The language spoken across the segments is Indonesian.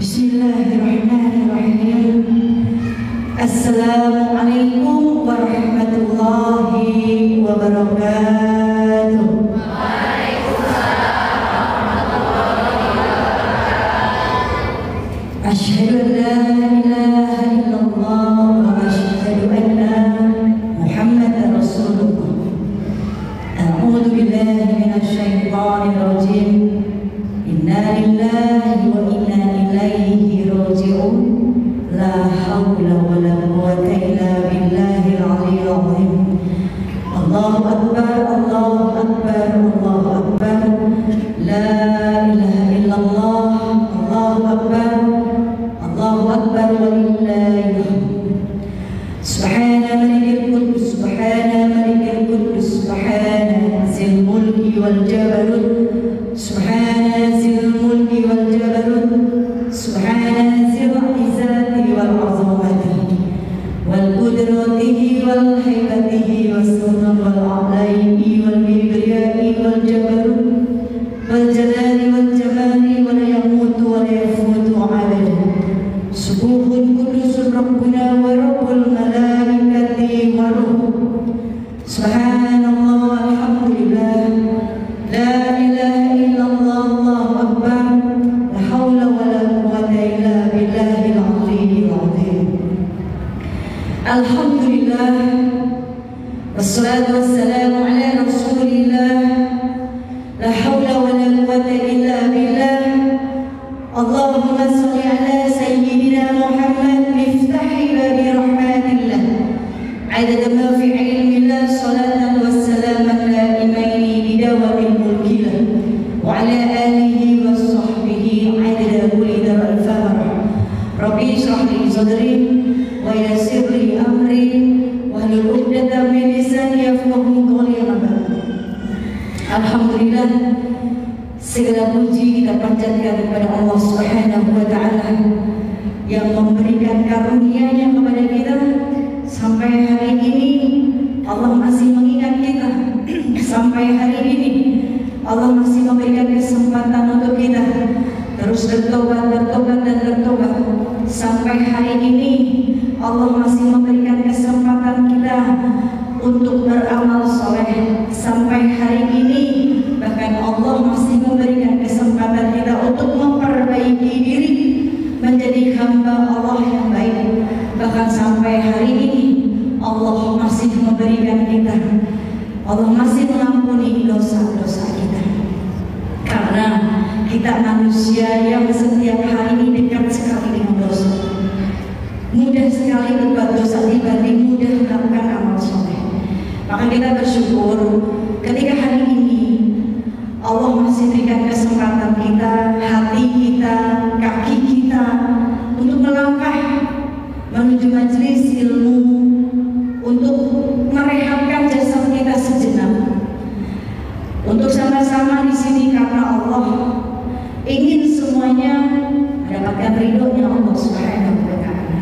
Bismillahirrahmanirrahim. Assalamualaikum warahmatullahi wabarakatuh. Asyhadu an la ilaha illallah wa asyhadu anna Muhammadar Rasulullah. A'udzu billahi minasy syaithanir rajim. Inna lillahi wa inna ilaihi raji'un. La haula wa la quwwata illa billahil aliyyil azim. Allahu akbar, Allahu akbar, Allahu akbar. La ilaha illallah. Allahu akbar, Allahu akbar walillahil hamd. Subhana malikil qudus, subhana malikil qudus, subhana zil mulki wal jabarut, subhana zil mulki wal jabarut, subhana zil izzati wal azamati wal qudratihi wal haibatihi was sultan wal a'laihi wal kibriyai wal jabarut wal jalali wal jamali wa la yamutu wa la yafutu abada. Subuhun kudusun Rabbuna wa Rabbul malaikati wa ruh. Subhanallah walhamdulillah. La ilaha illallah, Allahu akbar. La hawla wa la quwwata illa billahil aliyyil azim. Alhamdulillah. Wassalatu wassalamu ala rasulillah. La hawla wa la quwwata illa billah. Allahumma salli ala sayyidina Muhammad miftahi babi rahmatillah. Adada ma fi ilmillah, salatan wassalaman laimaini bidawamil mulkillah. Wa ala alihi wa sahbihi adada kulli dar al-famar. Rabbi israh li sadri wa yassir li amri wahlul 'uqdatam min lisani yafqahu qawli. Alhamdulillah, segala puji kita panjatkan kepada Allah Subhanahu wa taala yang memberikan karunia-Nya kepada kita sampai hari ini. Allah masih mengingat kita sampai hari ini. Allah masih memberikan kesempatan untuk kita terus bertobat dan bertobat. Sampai hari ini Allah masih memberikan kesempatan kita untuk beramal soleh. Sampai hari ini bahkan Allah masih memberikan kesempatan kita untuk memperbaiki diri menjadi hamba Allah yang baik. Bahkan sampai hari ini Allah masih memberikan kita, Allah masih mengampuni dosa-dosa kita. Karena kita manusia yang setiap hari ini dekat sekali dengan dosa. Mudah sekali berbuat dosa dibanding mudah melakukan amal soleh. Maka kita bersyukur ketika hari ini Allah masih berikan kesempatan kita, hati kita, kaki kita untuk melangkah menuju majelis ilmu, untuk merehatkan jasad kita sejenak, untuk sama-sama di sini karena Allah ingin semuanya mendapatkan ridhonya Allah Subhanahu wa taala.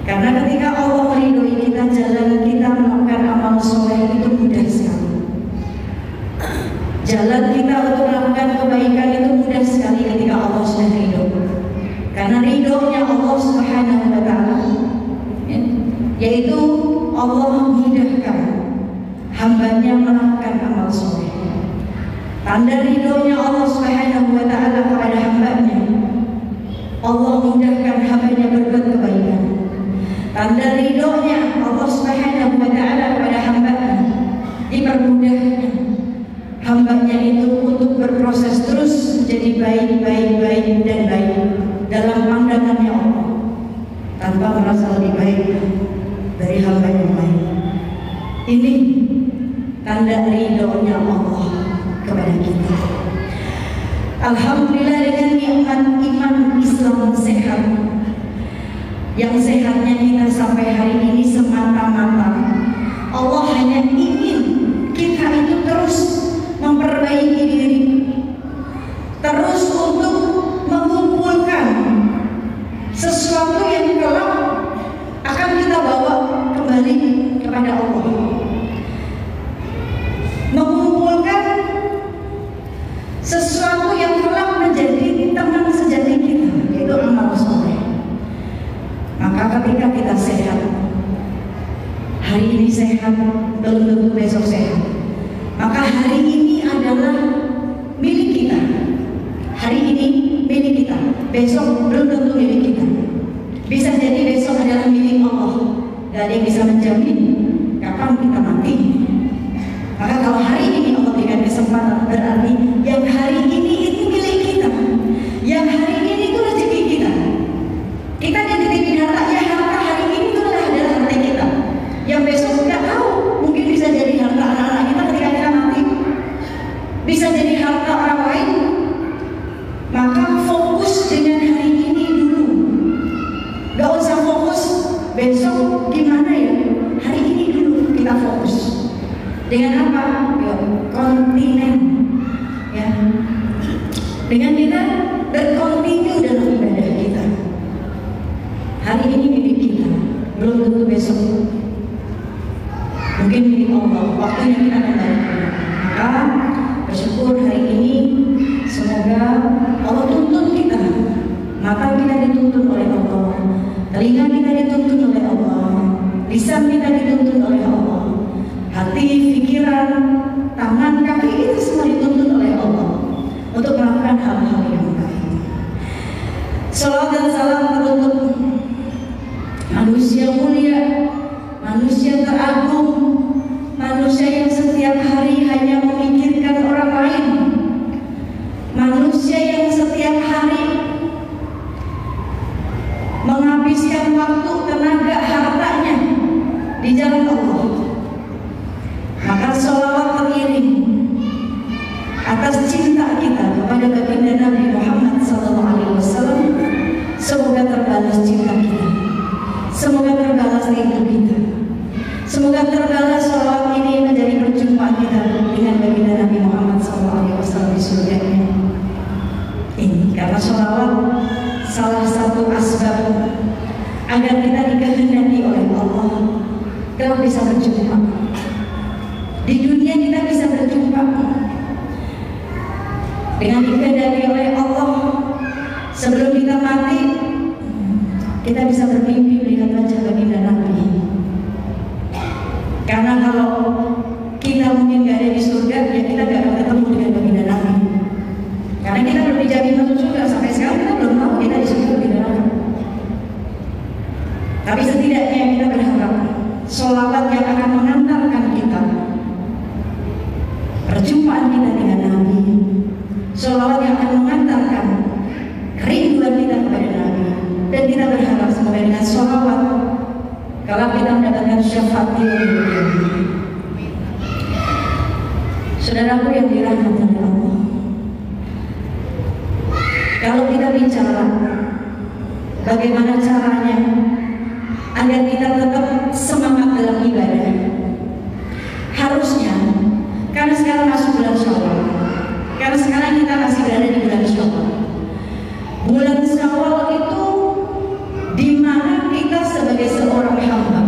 Karena ketika Allah meridhoi kita, jalan kita melakukan amal soleh itu mudah sekali. Jalan kita untuk melakukan kebaikan itu mudah sekali ketika Allah sudah ridho. Karena ridhonya Allah Subhanahu wa taala, yaitu Allah memudahkan hambanya melakukan amal soleh. Tanda ridhonya Allah Subhanahu wa taala kepada hambanya, Allah mudahkan hambanya berbuat kebaikan. Tanda ridhonya Allah Subhanahu wa taala kepada hambanya, dipermudahkan hambanya itu untuk berproses terus menjadi baik dan baik dalam pandangannya Allah, tanpa merasa lebih baik dari hamba yang lain. Ini tanda ridhonya Allah kepada kita. Alhamdulillah, dengan nikmat iman Islam sehat, yang sehatnya kita sampai hari ini semata-mata Allah hanya ingin kita itu terus memperbaiki diri, terus untuk mengumpulkan sesuatu yang kelak akan kita bawa kembali kepada Allah, mengumpulkan sesuatu yang kelak menjadi teman sejati kita, yaitu dengan apa? Ya, kontinen. Ya. Dengan kita berkontinu dalam ibadah kita. Hari ini milik kita, belum tentu besok. Mungkin milik Allah, waktunya kita kembali. Maka bersyukur hari ini, semoga Allah tuntun kita. Mata kita dituntun oleh Allah, telinga kita dituntun oleh Allah, lisan kita dituntun oleh Allah, hati, pikiran, tangan, kaki kita semua dituntun oleh Allah untuk melakukan hal-hal yang baik. Salawat dan salam teruntuk manusia mulia, manusia teragung, manusia yang setiap hari hanya memikirkan orang lain, manusia yang setiap hari menghabiskan waktu, tenaga, hartanya di jalan Allah. Maka sholawat teriring atas cinta kita kepada baginda Nabi Muhammad SAW. Semoga terbalas cinta kita, semoga terbalas rindu kita, semoga terbalas sholawat ini menjadi perjumpaan kita dengan baginda Nabi Muhammad SAW di surganya. Ini karena sholawat salah satu asbab agar kita dikehendaki oleh Allah kalau bisa berjumpa di dunia. Kita bisa berjumpa dengan dikehendaki oleh Allah. Sebelum kita mati, kita bisa bermimpi melihat wajah baginda Nabi. Karena kalau kita mungkin gak ada di surga, ya kita gak akan ketemu dengan baginda Nabi. Karena kita belum dijamin masuk surga, sampai sekarang kita belum tahu kita di surga baginda Nabi. Tapi setidaknya kita berharap sholawat yang akan mengantarkan kita perjumpaan kita dengan Nabi, sholawat yang akan mengantarkan kerinduan kita kepada Nabi. Dan kita berharap semoga dengan sholawat kalau kita mendapatkan syafaat di dunia. Saudaraku yang dirahmati Allah, kalau kita bicara bagaimana caranya agar kita tetap semangat dalam ibadah, harusnya karena sekarang masuk bulan Syawal, karena sekarang kita masih berada di bulan Syawal. Bulan Syawal itu di mana kita sebagai seorang hamba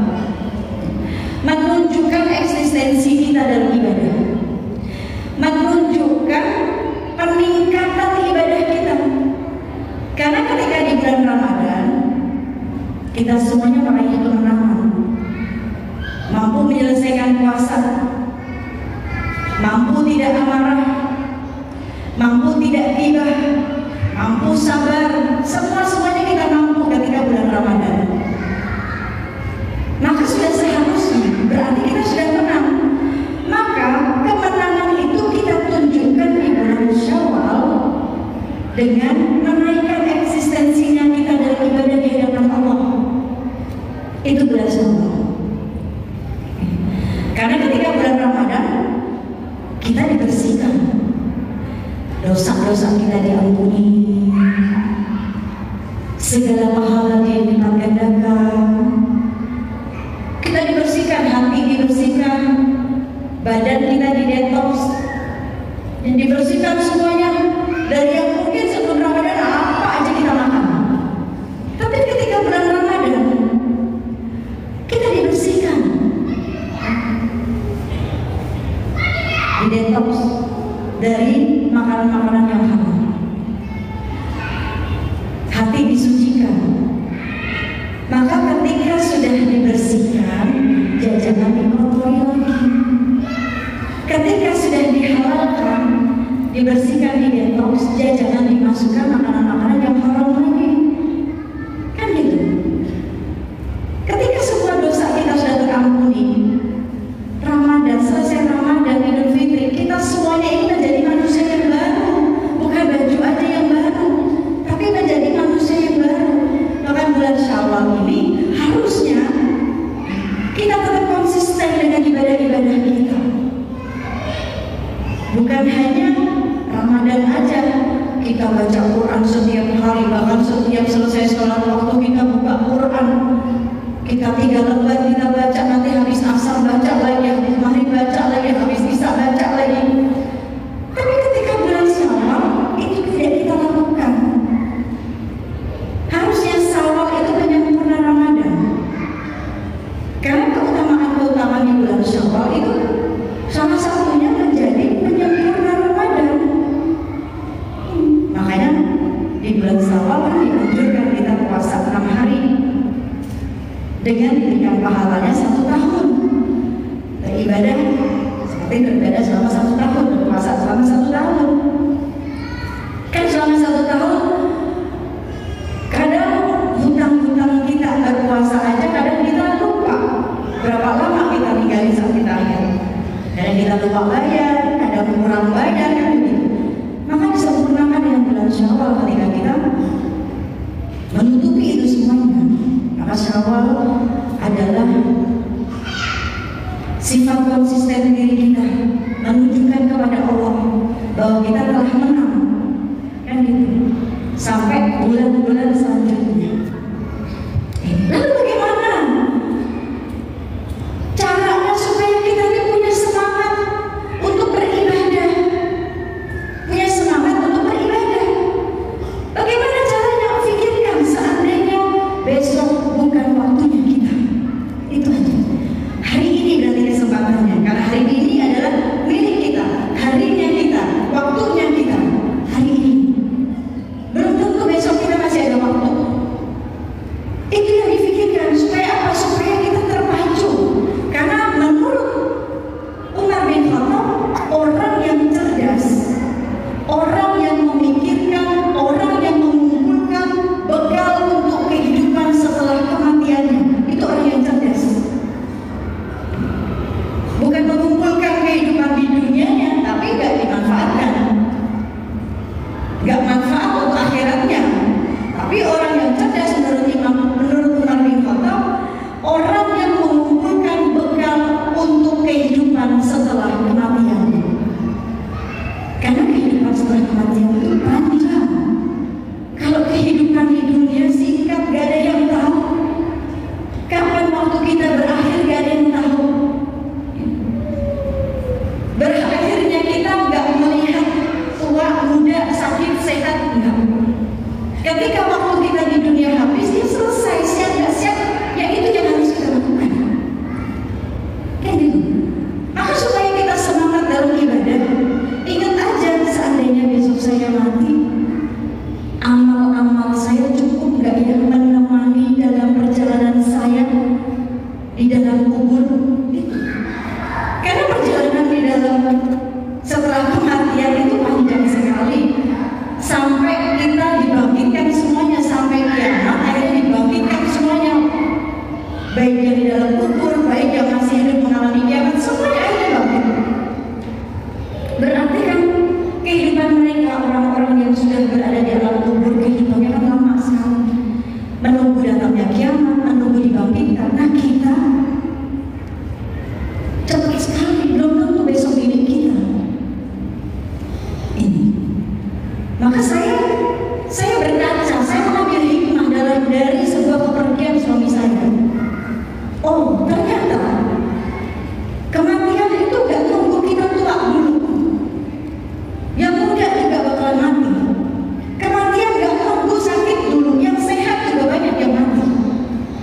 menunjukkan eksistensi kita dalam ibadah, menunjukkan peningkatan ibadah kita. Karena ketika di bulan Ramadan kita semuanya meraih kemenangan, mampu menyelesaikan puasa, mampu tidak amarah, mampu tidak ghibah, mampu sabar, semuanya kita mampu ketika bulan Ramadan. Maka sudah seharusnya berarti kita sudah menang. Maka kemenangan itu kita tunjukkan di bulan Syawal dengan menaikkan eksistensinya kita dalam ibadah di hadapan Allah. Itu bulan Syawal. Karena ketika bulan Ramadan kita dibersihkan, dosa-dosa kita diampuni, segala pahala dilipat gandakan, kita dibersihkan, hati dibersihkan, badan kita didetoks, dan dibersihkan semuanya dari yang mungkin sebelum Ramadan apa aja kita makan. Tapi ketika bulan Ramadan kita dibersihkan, didetoks dari makanan-makanan yang haram, hati disucikan. Maka ketika sudah dibersihkan, ya jangan dikotori lagi. Ketika sudah dihalalkan, dibersihkan, didetoks, ya jangan dimasukkan makanan-makanan yang haram lagi. Kan gitu. Ketika semua dosa kita sudah terampuni, Ramadan, selesai Ramadan, Idul Fitri, kita semuanya ini menjadi manusia yang baru. Bukan baju aja yang baru, tapi menjadi manusia yang baru. Bahkan bulan Syawal ini harusnya kita tetap konsisten dengan ibadah-ibadah kita. Bukan hanya Ramadan aja kita baca Quran setiap hari, bahkan setiap selesai sholat waktu kita buka Quran. Kita 3 lembar kita baca, nanti habis asar baca lagi, habis maghrib baca lagi, habis isya baca lagi. Tapi ketika bulan Syawal itu tidak kita lakukan. Harusnya Syawal itu penyempurna Ramadan. Karena keutamaan di bulan Syawal itu salah satunya menjadi penyempurna Ramadan. Makanya di bulan Syawal kan dianjurkan kita puasa 6 hari dengan diberikan pahalanya 1 tahun. Beribadah seperti beribadah selama 1 tahun, berpuasa selama 1 tahun. Kan selama 1 tahun kadang hutang-hutang kita berpuasa aja kadang kita lupa berapa lama kita ninggalin saat kita akhir. Kadang kita lupa bayar, kadang kurang bayar kan begitu. Maka disempurnakan dengan bulan Syawal ketika kita menutupi itu semuanya. Maka Syawal adalah sifat konsisten diri kita menunjukkan kepada Allah bahwa kita telah menang, kan gitu, sampai bulan-bulan selanjutnya. Lalu bagaimana caranya supaya kita ini punya semangat untuk beribadah, punya semangat untuk beribadah? Bagaimana caranya? Pikirkan, seandainya besok bukan waktunya kita, itu aja. Hari ini berarti kesempatannya, karena hari ini adalah milik kita, harinya kita, waktunya kita. Hari ini belum tentu besok kita masih ada waktu. Itu yang difikirkan, supaya apa? Supaya kita terpacu. Karena menurut Umar bin Khattab, orang yang cerdas, orang yang memikirkan, orang yang mengumpulkan bekal untuk kehidupan setelah kematiannya, itu orang yang cerdas. Bukan mengumpulkan kehidupan di dunianya, tapi gak dimanfaatkan, gak manfaat untuk akhiratnya. Tapi orang yang cerdas menurut Umar bin Khattab, orang yang mengumpulkan bekal untuk kehidupan setelah kematian. Karena kehidupan setelah kematian itu panjang. Kalau kehidupan di dunia singkat, gak ada yang tahu. Kapan waktu kita berakhir, gak ada yang tahu. Berakhirnya kita gak melihat tua, muda, sakit, sehat, enggak. Ketika waktu kita di dunia habis, ya selesai, siap gak siap, ya itu yang harus kita lakukan. Kayak gitu. Maka supaya kita semangat dalam ibadah, ingat aja seandainya besok saya mati, amal-amal saya cukup gak ya menemani dalam perjalanan saya di dalam kubur itu. Karena perjalanan di dalam setelah kematian itu panjang sekali. Sampai kita dibangkitkan semuanya, sampai kiamat akhirnya dibangkitkan semuanya. Baik yang di dalam kubur, baik yang masih hidup mengalami kiamat, semuanya akhirnya bangkit. Berarti kan kehidupan mereka, orang-orang yang sudah berada di alam kubur, kehidupannya kan lama sekali. Menunggu datangnya kiamat, menunggu dibangkitkan. Nah kita cepat sekali, belum tentu besok ini kita. Ini. Maka saya berkaca, saya mengambil hikmah dari sebuah kepergian suami saya. Oh, ternyata kematian itu gak nunggu kita tua dulu. Yang muda juga bakal mati. Kematian gak nunggu sakit dulu, yang sehat juga banyak yang mati.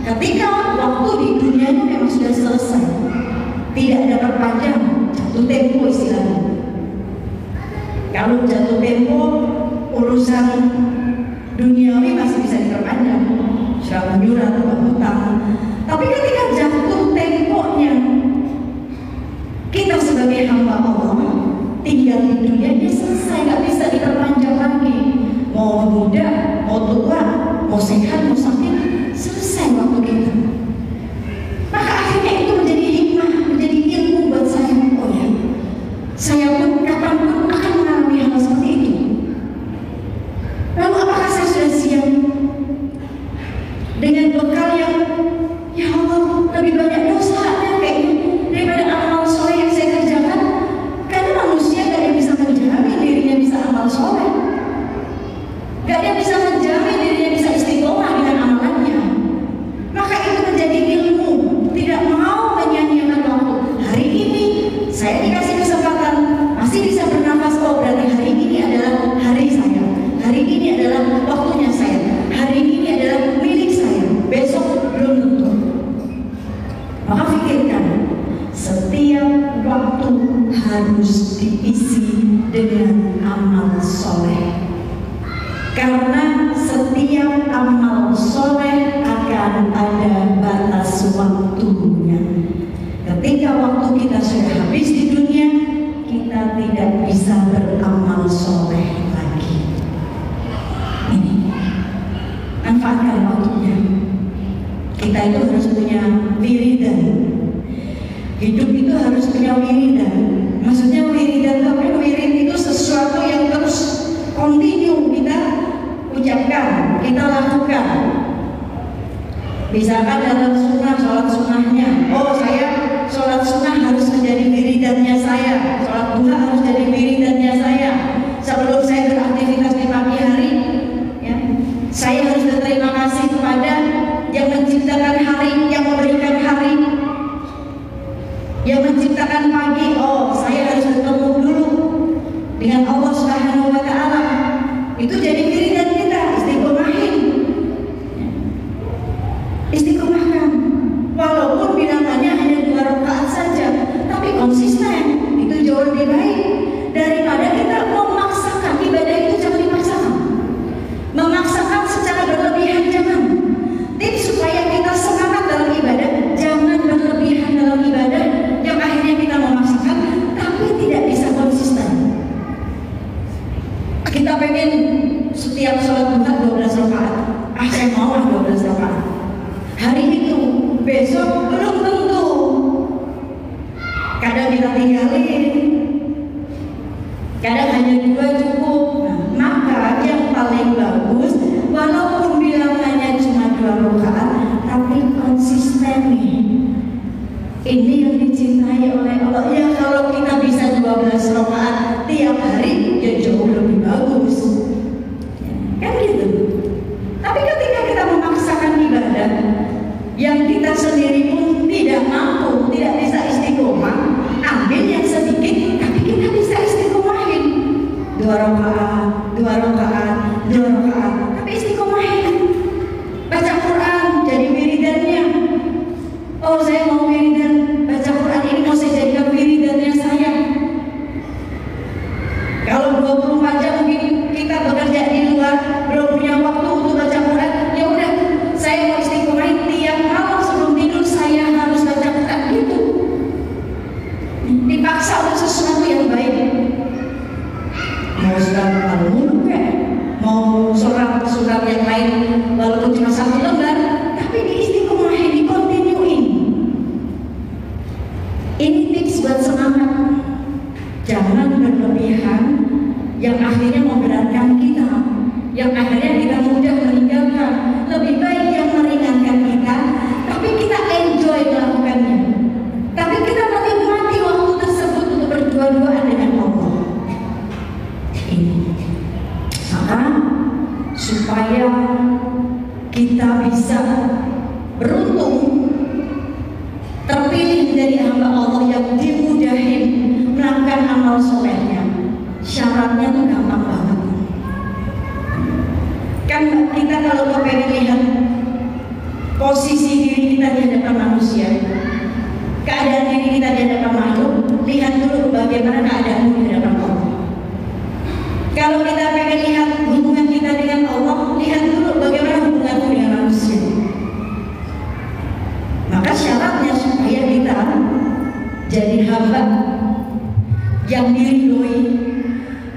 Ketika waktu di dunianya memang sudah selesai, tidak ada perpanjang, jatuh tempo istilahnya. Kalau jatuh tempo, urusan duniawi masih bisa diperpanjang, surat menyurat atau hutang. Tapi ketika jatuh temponya, kita sebagai hamba Allah tinggal di dunia, dia selesai, nggak bisa diperpanjang lagi. Mau muda, mau tua, mau sehat, mau sakit, selesai waktu kita. Maka akhirnya itu menjadi hikmah, menjadi ilmu buat saya. Oh ya, saya pun kapanpun akan mengalami hal seperti itu. Lalu apakah saya sudah siap dengan bekal yang, ya Allah, lebih banyak dosanya kayaknya daripada amal soleh yang saya kerjakan? Karena manusia gak ada yang bisa menjamin dirinya bisa amal soleh, gak ada yang bisa menjamin dirinya bisa istiqomah dengan amalannya. masih bisa bernafas, oh berarti hari ini adalah hari saya, hari ini adalah waktunya saya, hari ini adalah milik saya. Besok belum tentu. Maka pikirkan, setiap waktu harus diisi dengan amal soleh, karena setiap amal soleh akan ada batas waktunya. Ketika waktu kita sudah habis di dunia, kita tidak bisa beramal soleh lagi. Ini manfaatkan waktunya. Kita itu harus punya wiridan. Hidup itu harus punya wiridan. Maksudnya wiridan itu apa? Wirid itu sesuatu yang terus kontinu kita ucapkan, kita lakukan. Misalkan dalam sunnah, sholat sunnahnya, oh saya sholat sunnah harus menjadi wiridannya saya, sholat duha harus jadi wiridannya saya. Sebelum saya beraktivitas di pagi hari, ya, saya harus berterima kasih kepada yang menciptakan hari, yang memberikan hari, yang menciptakan pagi. Oh, saya harus bertemu dulu dengan Allah Subhanahu wa Ta'ala. Itu jadi wiridan kita, istiqomahin. Istiqomahkan. Walaupun bilangannya hanya 2 rakaat saja, tapi konsisten. Itu jauh lebih baik daripada kita memaksakan. Ibadah itu jangan dipaksakan. Memaksakan secara berlebihan jangan. Tips supaya kita semangat dalam ibadah, jangan berlebihan dalam ibadah yang akhirnya kita memaksakan tapi tidak bisa konsisten. Kita pengen setiap sholat duha 12 rakaat. Saya mau 12 rakaat. Hari itu, besok belum tentu. Kadang kita tinggalin, kadang hanya 2 cukup. Maka yang paling bagus, walaupun bilangannya cuma 2 rakaat, tapi konsisten nih. Ini yang dicintai oleh Allah. Ya kalau kita bisa 12 rakaat tiap hari, ya jauh lebih bagus. Kan gitu. Tapi ketika kita memaksakan ibadah yang kita sendiri pun tidak mampu, tidak bisa istiqomah, ambil yang sedikit, tapi kita bisa istiqomahin 2 rakaat, 2 rakaat, 2 rakaat, tapi istiqomahin. Baca Quran jadi wiridannya. Oh saya mau wiridan, baca Quran ini mau saya jadikan wiridannya saya. Kalau 24 jam mungkin kita bekerja di luar, belum punya waktu untuk baca Quran, ya udah saya mau istiqomahin tiap malam sebelum tidur saya harus baca Quran gitu. Dipaksa untuk sesuatu yang baik. Mau surat Al-Mulk, mau surat yang lain, walaupun cuma 1 lembar, tapi diistiqomahin, dikontinuin. Ini tips buat semangat. Jangan berlebihan yang akhirnya memberatkan kita, yang akhirnya kita mudah meninggalkan. Lebih baik yang meringankan kita, tapi kita enjoy melakukannya, tapi kita menikmati waktu tersebut untuk berdua-duaan dengan Allah. Ini maka supaya kita bisa beruntung terpilih dari hamba Allah yang dimudahin melakukan amal solehnya, syaratnya tuh gampang banget. Kan kita kalau pengen lihat posisi diri kita di hadapan manusia, keadaan diri kita di hadapan makhluk, lihat dulu bagaimana keadaanmu di hadapan Allah. Kalau kita pengen lihat hubungan kita dengan Allah, lihat dulu bagaimana hubunganmu dengan manusia. Maka syaratnya supaya kita jadi hamba yang diridhoi,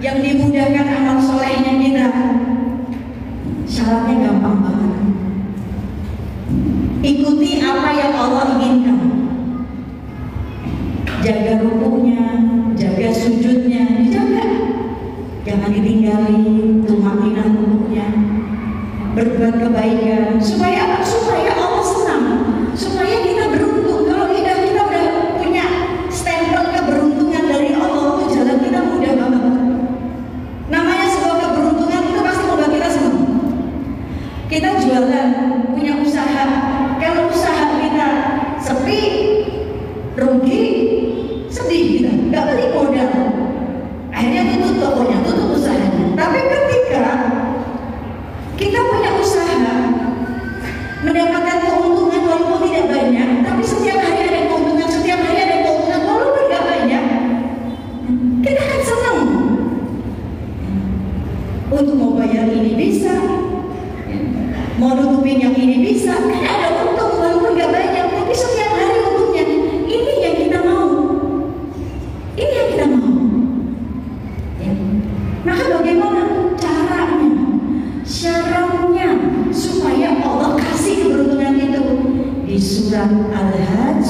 yang dimudahkan amal solehnya kita, syaratnya gampang banget. Ikuti apa yang Allah inginkan. Jaga rukuknya, jaga sujudnya, dijaga. Jangan ditinggalin, tumaninah rukuknya. Berbuat kebaikan supaya apa? Supaya Allah senang, supaya kita beruntung. Kalau kita udah punya stempel keberuntungan dari Allah, itu jalan kita mudah banget. Namanya sebuah keberuntungan itu pasti membuat kita senang. Kita jualan, punya usaha. Kalau usaha kita sepi, rugi, sedih kita, nggak balik modal. bayar ini bisa, mau nutupin yang ini bisa, kan ada untung walaupun nggak banyak, tapi setiap hari untungnya. Ini yang kita mau, ini yang kita mau. Ya. Maka bagaimana caranya, syaratnya supaya Allah kasih keberuntungan itu? Di surat Al-Hajj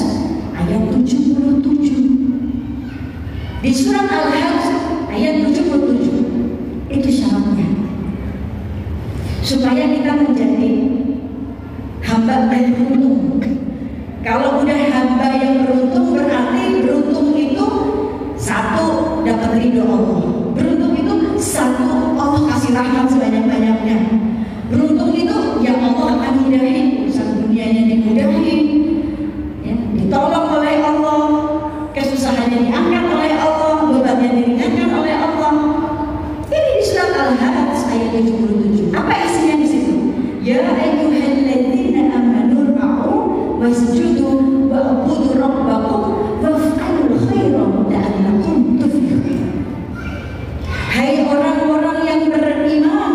ayat 77. Di surat Al-Hajj ayat 77 itu syaratnya supaya kita menjadi hamba yang beruntung. Kalau udah hamba yang beruntung, berarti beruntung itu satu, dapat ridho Allah. Beruntung itu satu, Allah kasih rahmat sebanyak-banyaknya. Beruntung itu ya Allah akan mudahin urusan dunianya, dimudahin, ya, ditolong oleh Allah, kesusahannya diangkat oleh Allah, bebannya diringankan oleh Allah. Ini di surat Al-Hajj ayat 77. Apa isinya di situ? Ya ayyuhalladzina amanu ra'u wasjudu wa'budu rabbakum waf'alul khairan la'allakum tuflihun. Hai orang-orang yang beriman,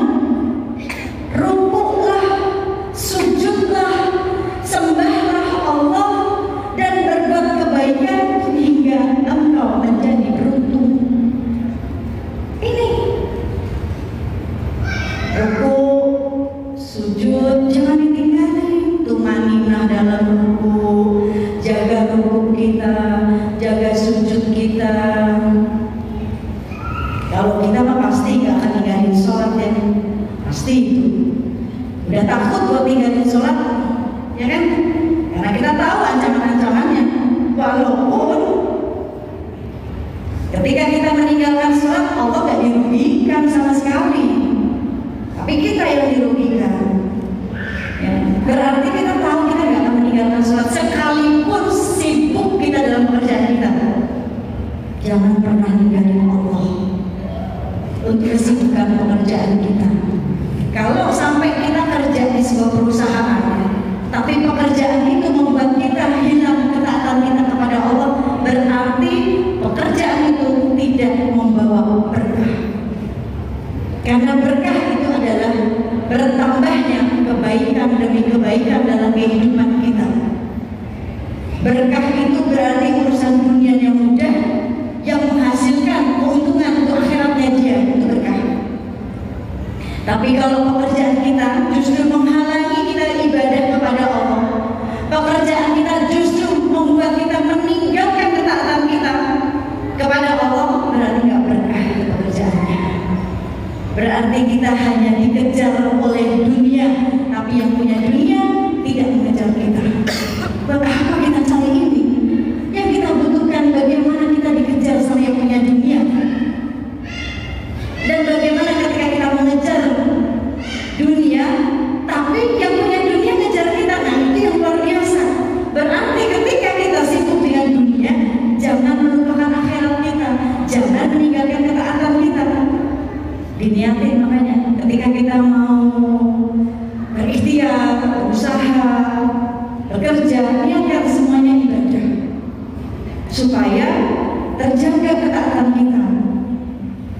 rukuklah, sujudlah, sembahlah Allah dan berbuat kebaikan hingga engkau menjadi beruntung. Ini rukuk, sujud, jangan ditinggalin. Tumaninah dalam rukuk, jaga rukuk kita, jaga sujud kita. Kalau kita mah pasti gak akan ninggalin sholat ya, pasti itu. Udah takut buat ninggalin sholat, ya kan? Karena kita tahu ancaman-ancamannya. Walaupun ketika kita meninggalkan sholat, Allah gak dirugikan sama sekali, tapi kita yang dirugikan. Ya, berarti kita tahu kita gak akan meninggalkan sholat sekalipun sibuk kita dalam pekerjaan kita. Jangan pernah ninggalin Allah untuk kesibukan pekerjaan kita. Kalau sampai kita kerja di sebuah perusahaan, tapi pekerjaan itu membuat kita hilang ketaatan kita kepada Allah, berarti pekerjaan itu tidak membawa berkah. Karena berkah itu adalah bertambahnya kebaikan demi kebaikan dalam kehidupan kita. Berkah itu berarti urusan dunia yang mudah, yang menghasilkan keuntungan untuk akhiratnya dia, itu berkah. Tapi kalau pekerjaan kita justru menghalangi kita ibadah kepada Allah, pekerjaan kita justru membuat kita meninggalkan ketaatan kita kepada Allah, berarti nggak berkah itu pekerjaannya. Berarti kita hanya dikejar oleh dunia, tapi yang punya dunia tidak mengejar kita. Buat apa kita cari ini? Yang kita butuhkan bagaimana kita dikejar sama yang punya dunia, dan bagaimana ketika kita mengejar dunia, tapi yang punya dunia ngejar kita. Nah itu yang luar biasa. Berarti ketika kita sibuk dengan dunia, jangan melupakan akhirat kita, jangan meninggalkan ketaatan kita. Diniatin makanya ketika kita mau berikhtiar, berusaha, bekerja, niatkan semuanya ibadah supaya terjaga ketaatan kita.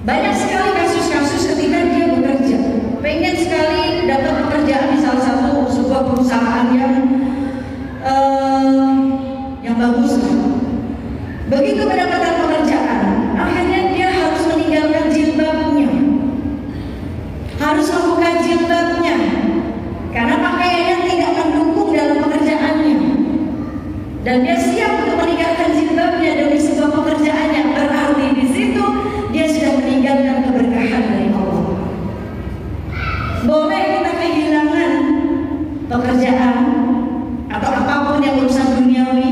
Banyak sekali kasus-kasus ketika dia bekerja, pengen sekali dapat pekerjaan di salah satu sebuah perusahaan yang bagus. Begitu mendapatkan pekerjaan, akhirnya dia harus meninggalkan jilbabnya, harus membuka jilbabnya, karena pakaiannya tidak mendukung dalam pekerjaannya, dan dia siap untuk meninggalkan jilbabnya demi sebuah pekerjaannya. Berarti di situ dia sudah meninggalkan keberkahan dari Allah. Boleh kita kehilangan pekerjaan atau apapun yang urusan duniawi,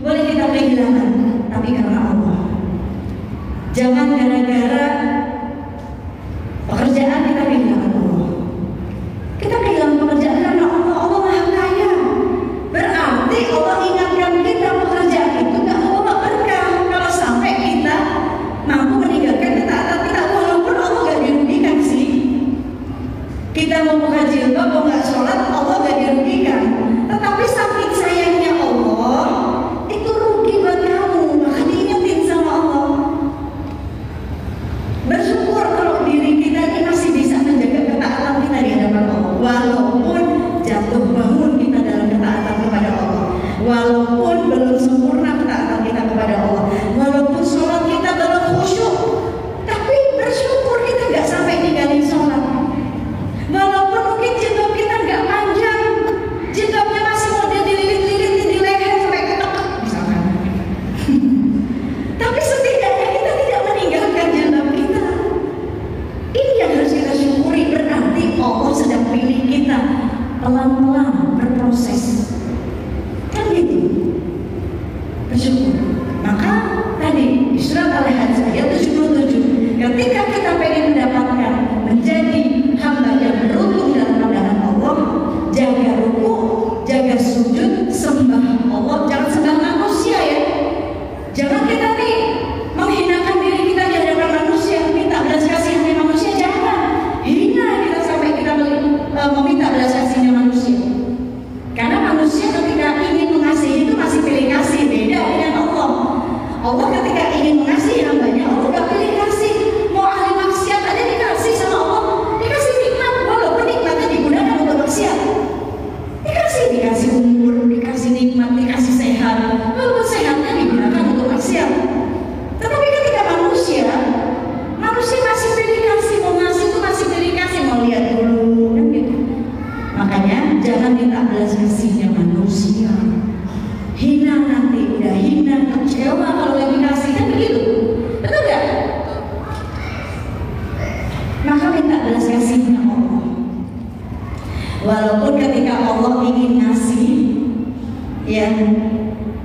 boleh kita kehilangan, tapi karena Allah. Jangan gara-gara pekerjaan kita kehilangan Allah. Kita kehilangan pekerjaan karena Allah. Allah Maha Kaya. Berarti Allah ingatkan kita pekerjaan itu gak membawa berkah kalau sampai kita mampu meninggalkan ketaatan kita, walaupun Allah gak dirugikan sih. Kita mau buka jilbab, mau gak sholat, Allah gak dirugikan. Tetapi saking sayangnya Allah, itu rugi buat kamu, maka diingetin sama Allah. Walaupun ketika Allah ingin ngasih, ya,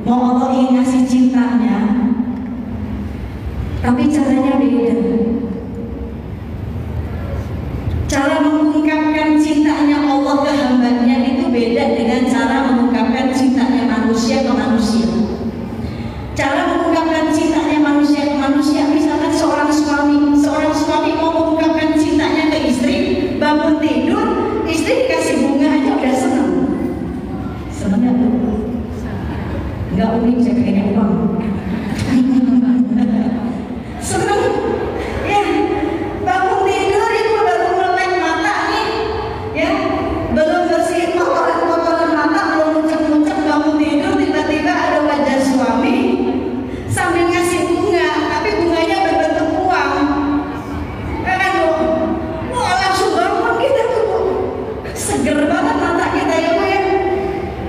mau Allah ingin ngasih cintanya, tapi caranya beda. Cara mengungkapkan cintanya Allah ke hambanya itu beda dengan cara mengungkapkan cintanya manusia ke manusia. Cara mengungkapkan cintanya manusia ke manusia, misalkan seorang suami mau mengungkapkan cintanya ke istri, bangun tidur, istri dikasih bunga aja udah senang. Senang nggak bu? Nggak unik, saya kayaknya uang. Senang, ya. Bangun tidur ibu baru melek mata nih, ya. Belum bersihin kotoran mata, belum muncul bangun tidur tiba-tiba ada wajah suami sambil ngasih bunga, tapi bunganya berbentuk uang. Kan bu, wah langsung bangun kita tuh bu, seger banget mata kita ya bu ya.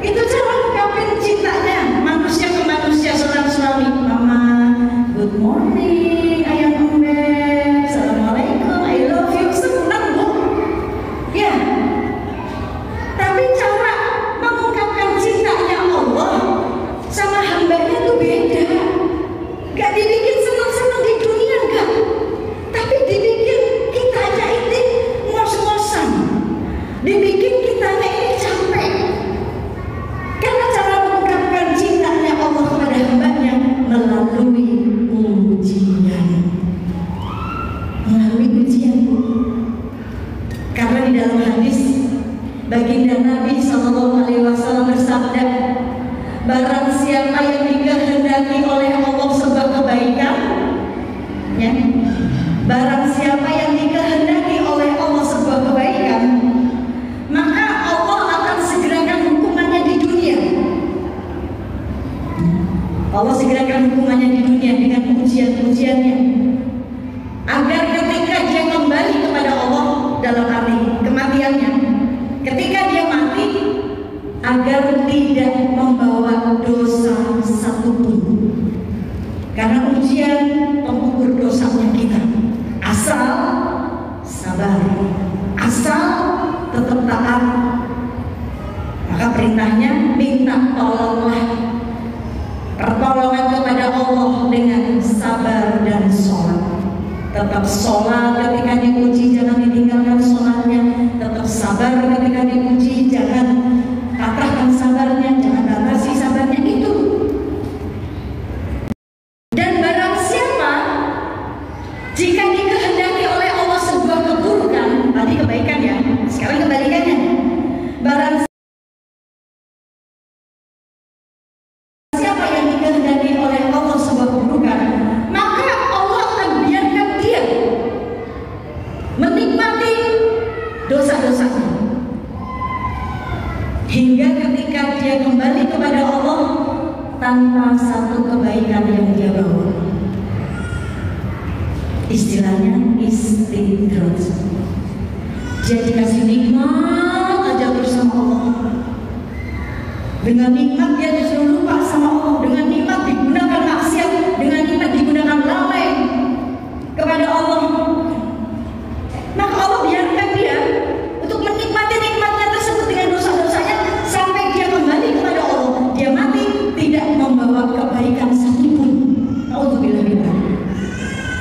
Itu cara ungkapin cintanya manusia ke manusia, seorang suami. Mama, good morning, ayah embel, assalamualaikum, I love you, senang bu. Ya, tapi cara mengungkapkan cintanya Allah sama hambanya itu beda. Gak dibikin senang-senang di dunia enggak, tapi dibikin kitanya ini ngos-ngosan, dibikin kitanya ini capek. Karena cara mengungkapkan cintanya Allah kepada hambanya melalui ujian. Melalui ujian. Karena di dalam hadis baginda Nabi SAW bersabda, barang siapa yang dikehendaki oleh Allah sebuah kebaikan, ya, barang siapa yang dikehendaki oleh Allah sebuah kebaikan, maka Allah akan segerakan hukumannya di dunia. Allah segerakan hukumannya di dunia dengan ujian-ujiannya, agar ketika dia kembali kepada Allah dalam arti kematiannya, ketika dia mati, agar tidak membawa dosa satupun. Karena ujian pengukur dosanya kita. Asal sabar, asal tetap taat, maka perintahnya minta tolonglah, pertolongan kepada Allah dengan sabar dan sholat. Tetap sholat ketika diuji, jangan ditinggalkan sholatnya. Tetap sabar ketika diuji, jangan patahkan sabarnya, jangan batasi sabarnya itu. Dan barang siapa jika dikehendaki oleh Allah sebuah keburukan, tadi kebaikan ya, sekarang kebalikannya. Barang siapa yang dikehendaki oleh Allah sebuah keburukan, maka Allah akan biarkan dia menikmati dosa-dosanya, hingga ketika dia kembali kepada Allah tanpa satu kebaikan yang dia bawa. Istilahnya istidraj. Dia dikasih nikmat aja bersama Allah. Dengan nikmat dia disuruh lupa sama Allah. Dengan nikmat digunakan maksiat, dengan nikmat digunakan lalai kepada Allah. Maka Allah biarkan dia untuk menikmati nikmatnya tersebut dengan dosa-dosanya sampai dia kembali kepada Allah. Dia mati tidak membawa kebaikan satupun. Auzubillah min dzalik.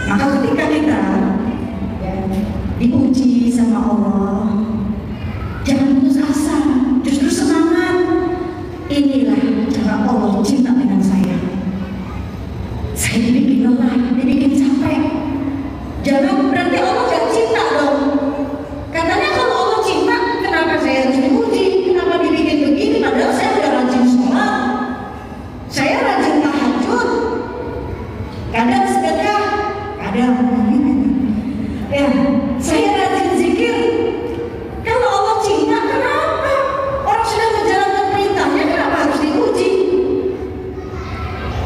Maka ketika kita diuji sama Allah, jangan putus asa, justru semangat. Inilah cara Allah cinta dengan saya. Saya dibikin lelah, dibikin capek. Jangan berarti Allah gak cinta dong. Katanya kalau Allah cinta, kenapa saya harus diuji? Kenapa dibikin begini? Padahal saya udah rajin sholat, saya rajin tahajud, kadang sedekah, kadang ya, saya rajin zikir. Kalau Allah cinta, kenapa orang sudah menjalankan perintahnya, kenapa harus diuji?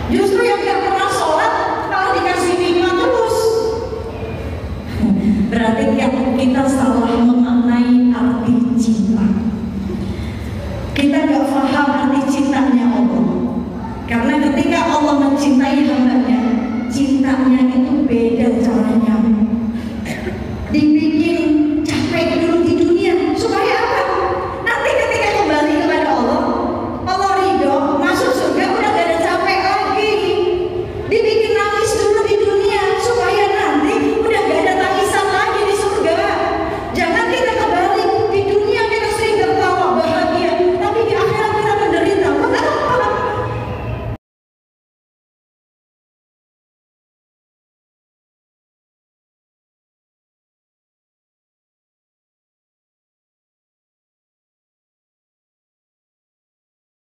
Justru yang gak pernah sholat malah dikasih nikmat terus. Berarti kita salah memaknai arti cinta. Kita gak paham arti cintanya Allah. Karena ketika Allah mencintai hambanya, cintanya itu beda